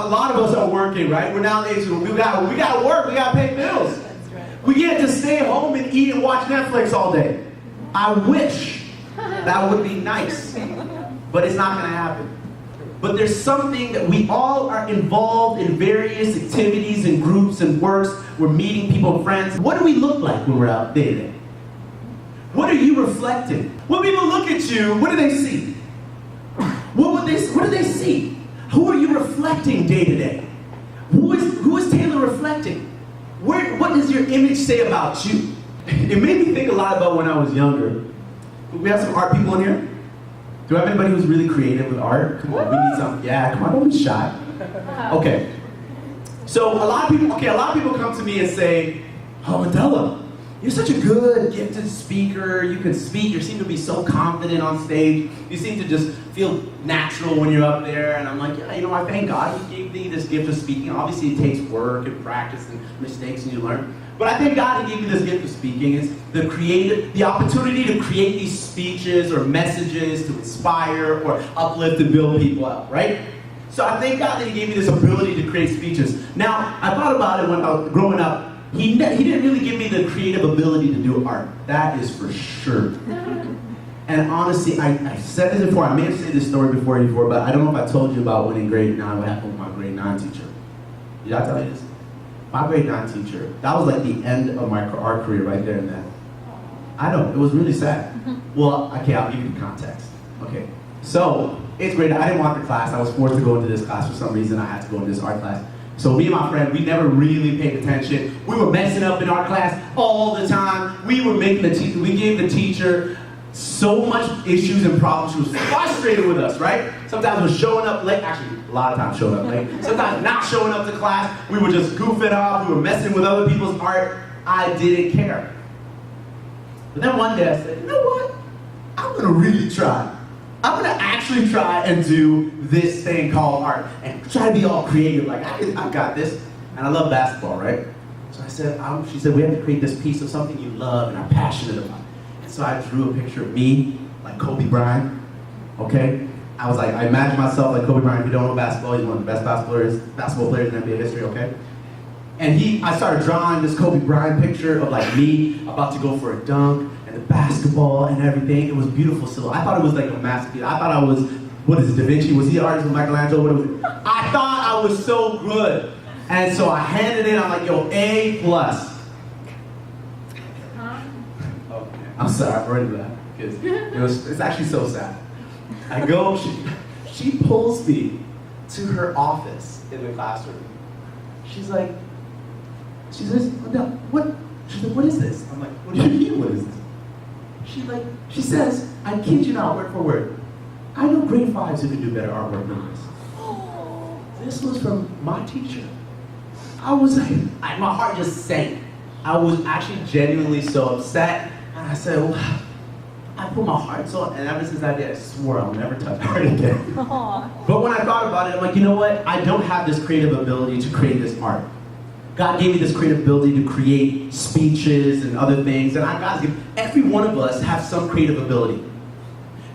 a lot of us are working, right? We're nowadays, we got to work, we got to pay bills. That's right. We get to stay home and eat and watch Netflix all day. I wish that would be nice, but it's not going to happen. But there's something that we all are involved in various activities and groups and works. We're meeting people and friends. What do we look like when we're out day to day? What are you reflecting? When people look at you, what do they see? What do they see? Who are you reflecting day to day? Who is Taylor reflecting? What does your image say about you? It made me think a lot about when I was younger. We have some art people in here? Do I have anybody who's really creative with art? Come on, we need some. Yeah, come on, don't be shy. Okay. So a lot of people come to me and say, "Oh, Mandela, you're such a good, gifted speaker. You can speak. You seem to be so confident on stage. You seem to just feel natural when you're up there." And I'm like, yeah, I thank God He gave me this gift of speaking. Obviously, it takes work and practice and mistakes, and you learn. But I thank God He gave me this gift of speaking. It's the opportunity to create these speeches or messages to inspire or uplift and build people up, right? So I thank God that He gave me this ability to create speeches. Now, I thought about it when I was growing up. He didn't really give me the creative ability to do art. That is for sure. And honestly, I said this before. I may have said this story before, but I don't know if I told you about when in grade 9, what happened with my grade 9 teacher. Did I tell you this? My grade 9 teacher, that was like the end of my art career right there and then. I know, it was really sad. Well, okay, I'll give you the context. Okay, so 8th grade, I didn't want the class. I was forced to go into this class for some reason. I had to go into this art class. So me and my friend, we never really paid attention. We were messing up in art class all the time. We gave the teacher so much issues and problems. She was frustrated with us, right? Sometimes we're showing up late. Actually, a lot of times showing up late. Sometimes not showing up to class. We were just goofing off. We were messing with other people's art. I didn't care. But then one day I said, you know what? I'm going to really try. I'm going to actually try and do this thing called art and try to be all creative. Like, I've got this. And I love basketball, right? So I said, she said, we have to create this piece of something you love and are passionate about. And so I drew a picture of me, like Kobe Bryant, okay? I was like, I imagined myself like Kobe Bryant. If you don't know basketball, he's one of the best basketball players in NBA history, okay? And I started drawing this Kobe Bryant picture of like me about to go for a dunk and the basketball and everything. It was beautiful still. I thought it was like a masterpiece. I thought I was, what is it, Da Vinci? Was he an artist with Michelangelo? What was it? I thought I was so good. And so I handed it, I'm like, yo, A+. Okay, I'm sorry, I'm already laughing because it's actually so sad. I go, she pulls me to her office in the classroom. She says, what is this? I'm like, what do you mean, what is this? She says, I kid you not, word for word, I know grade 5s who can do better artwork than this. This was from my teacher. I was like, my heart just sank. I was actually genuinely so upset. And I said, well, I put my heart so, and ever since that day, I swore I'll never touch art again. But when I thought about it, I'm like, you know what? I don't have this creative ability to create this art. God gave me this creative ability to create speeches and other things, and every one of us have some creative ability.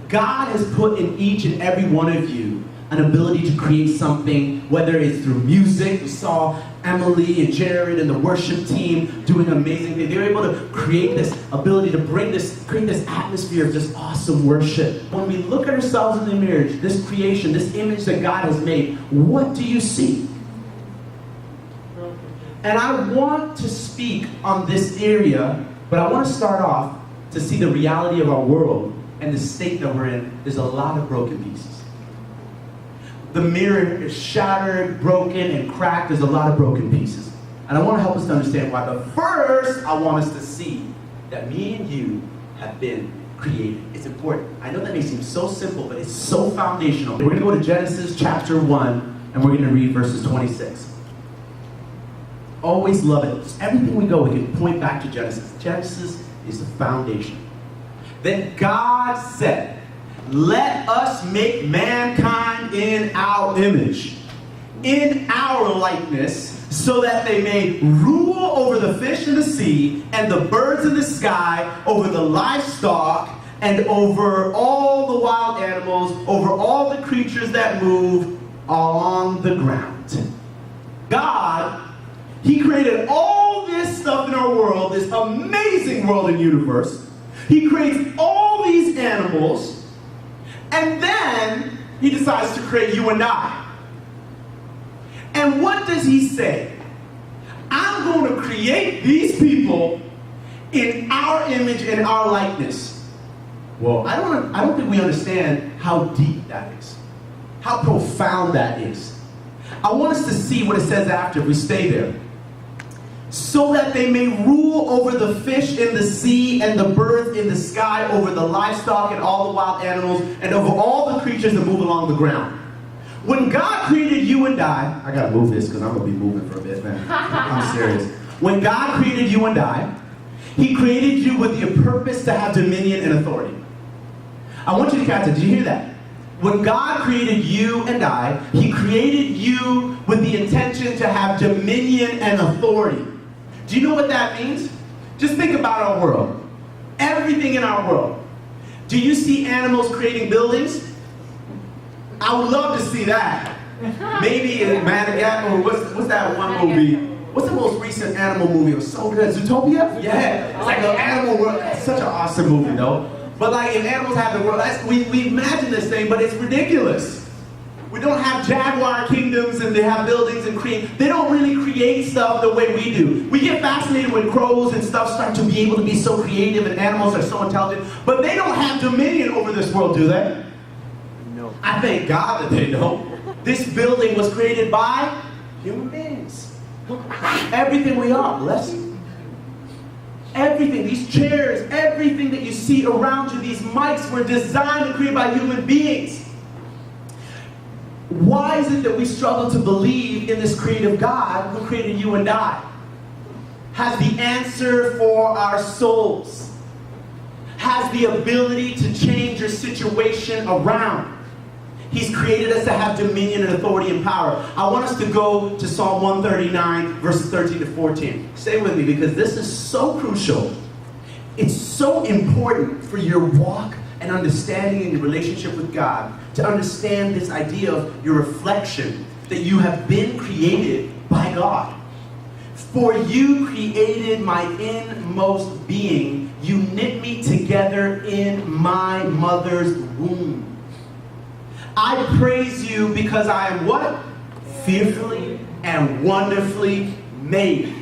God has put in each and every one of you an ability to create something, whether it's through music. We saw Emily and Jared and the worship team doing amazing things. They were able to create this ability to create this atmosphere of just awesome worship. When we look at ourselves in the mirror, this creation, this image that God has made, what do you see? And I want to speak on this area, but I want to start off to see the reality of our world and the state that we're in. There's a lot of broken pieces. The mirror is shattered, broken, and cracked. There's a lot of broken pieces. And I want to help us to understand why. But first, I want us to see that me and you have been created. It's important. I know that may seem so simple, but it's so foundational. We're going to go to Genesis chapter 1, and we're going to read verses 26. Always love it. Just everything we go, we can point back to Genesis. Genesis is the foundation. Then God said, let us make mankind in our image, in our likeness, so that they may rule over the fish in the sea and the birds in the sky, over the livestock, and over all the wild animals, over all the creatures that move on the ground. God, He created all this stuff in our world, this amazing world and universe. He creates all these animals, and then He decides to create you and I. And what does He say? I'm going to create these people in our image and our likeness. Well, I don't think we understand how deep that is, how profound that is. I want us to see what it says after if we stay there. So that they may rule over the fish in the sea and the birds in the sky, over the livestock and all the wild animals, and over all the creatures that move along the ground. When God created you and I gotta move this because I'm gonna be moving for a bit, man. I'm serious. When God created you and I, He created you with the purpose to have dominion and authority. I want you to catch it. Did you hear that? When God created you and I, He created you with the intention to have dominion and authority. Do you know what that means? Just think about our world. Everything in our world. Do you see animals creating buildings? I would love to see that. Maybe in Madagascar, or what's that one movie? What's the most recent animal movie? It was so good. Zootopia? Yeah. It's like an animal world. It's such an awesome movie, though. But like if animals have the world, we imagine this thing, but it's ridiculous. We don't have jaguar kingdoms and they have buildings and create. They don't really create stuff the way we do. We get fascinated when crows and stuff start to be able to be so creative and animals are so intelligent, but they don't have dominion over this world, do they? No. I thank God that they don't. This building was created by human beings. Everything we are, bless you. Everything, these chairs, everything that you see around you, these mics were designed and created by human beings. Why is it that we struggle to believe in this creative God who created you and I? Has the answer for our souls. Has the ability to change your situation around. He's created us to have dominion and authority and power. I want us to go to Psalm 139, verses 13 to 14. Stay with me because this is so crucial. It's so important for your walk and understanding in your relationship with God to understand this idea of your reflection, that you have been created by God. For you created my inmost being. You knit me together in my mother's womb. I praise you because I am what? Fearfully and wonderfully made.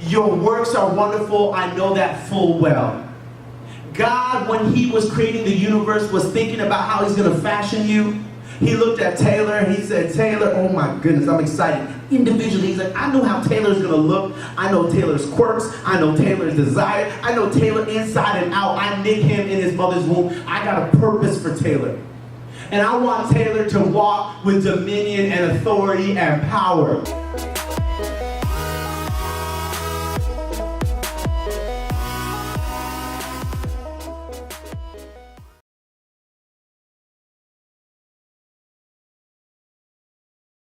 Your works are wonderful. I know that full well. God, when He was creating the universe, was thinking about how He's going to fashion you. He looked at Taylor and He said, Taylor, oh my goodness, I'm excited. Individually, He's like, I know how Taylor's going to look. I know Taylor's quirks. I know Taylor's desire. I know Taylor inside and out. I knit him in his mother's womb. I got a purpose for Taylor. And I want Taylor to walk with dominion and authority and power.